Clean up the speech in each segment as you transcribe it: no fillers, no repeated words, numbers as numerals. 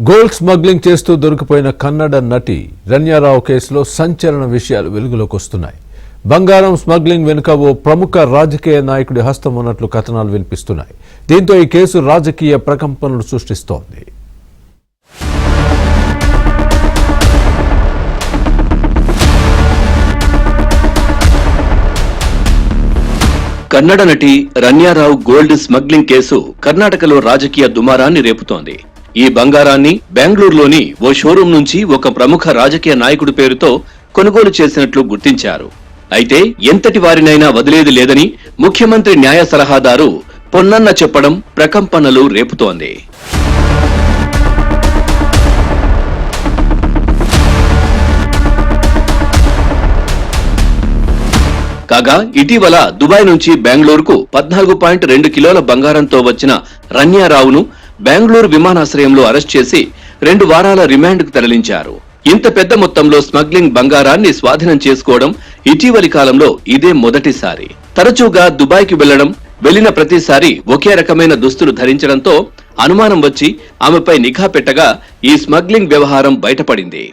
Gold smuggling చేస్తూ దొరికిపోయిన కన్నడ నటి రన్యారావు కేసులో సంచలన విషయాలు వెలుగులోకి వస్తున్నాయి. బంగారం స్మగ్లింగ్ వెనుక ఓ ప్రముఖ రాజకీయ నాయకుడి హస్తం ఉన్నట్లు కథనాలు వినిపిస్తున్నాయి. దీంతో ఈ కేసు రాజకీయ ప్రకంపనలు సృష్టిస్తోంది. కన్నడ నటి రన్యారావు గోల్డ్ స్మగ్లింగ్ కేసు కర్ణాటకలో రాజకీయ దుమారాన్ని రేపుతోంది. ఈ బంగారాన్ని బెంగళూరులోని ఓ షోరూం నుంచి ఒక ప్రముఖ రాజకీయ నాయకుడి పేరుతో కొనుగోలు చేసినట్లు గుర్తించారు. అయితే ఎంతటి వారినైనా వదిలేది లేదని ముఖ్యమంత్రి న్యాయ సలహాదారు పొన్నన్న చెప్పడం ప్రకంపనలు రేపుతోంది. కాగా ఇటీవల దుబాయ్ నుంచి బెంగళూరుకు 14.2 కిలోల బంగారంతో వచ్చిన రన్యారావును బెంగళూరు విమానాశ్రయంలో అరెస్ట్ చేసి 2 వారాల రిమాండ్కు తరలించారు. ఇంత పెద్ద మొత్తంలో స్మగ్లింగ్ బంగారాన్ని స్వాధీనం చేసుకోవడం ఇటీవలి కాలంలో ఇదే మొదటిసారి. తరచుగా దుబాయ్కి వెళ్లిన ప్రతిసారి ఒకే రకమైన దుస్తులు ధరించడంతో అనుమానం వచ్చి ఆమెపై నిఘా పెట్టగా ఈ స్మగ్లింగ్ వ్యవహారం బయటపడింది.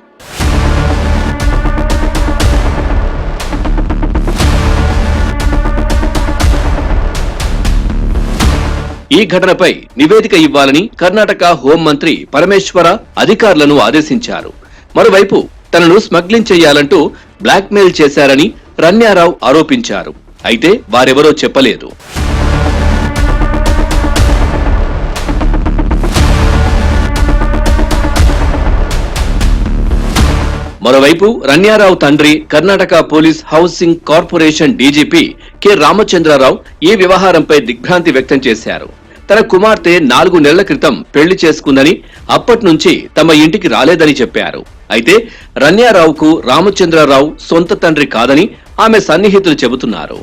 ఈ ఘటనపై నివేదిక ఇవ్వాలని కర్ణాటక హోంమంత్రి పరమేశ్వర అధికారులను ఆదేశించారు. మరోవైపు తనను స్మగ్లింగ్ చేయాలంటూ బ్లాక్మెయిల్ చేశారని రన్యారావు ఆరోపించారు. అయితే వారెవరో చెప్పలేదు. మరోవైపు రన్యారావు తండ్రి Karnataka police housing corporation DGP K Ramachandra Rao ఈ వ్యవహారంపై దిగ్భ్రాంతి వ్యక్తం చేశారు. తన కుమార్తె 4 నెలల క్రితం పెళ్లి చేసుకుందని, అప్పటి నుంచి తమ ఇంటికి రాలేదని చెప్పారు. అయితే రన్యారావుకు రామచంద్రరావు సొంత తండ్రి కాదని ఆమె సన్నిహితులు చెబుతున్నారు.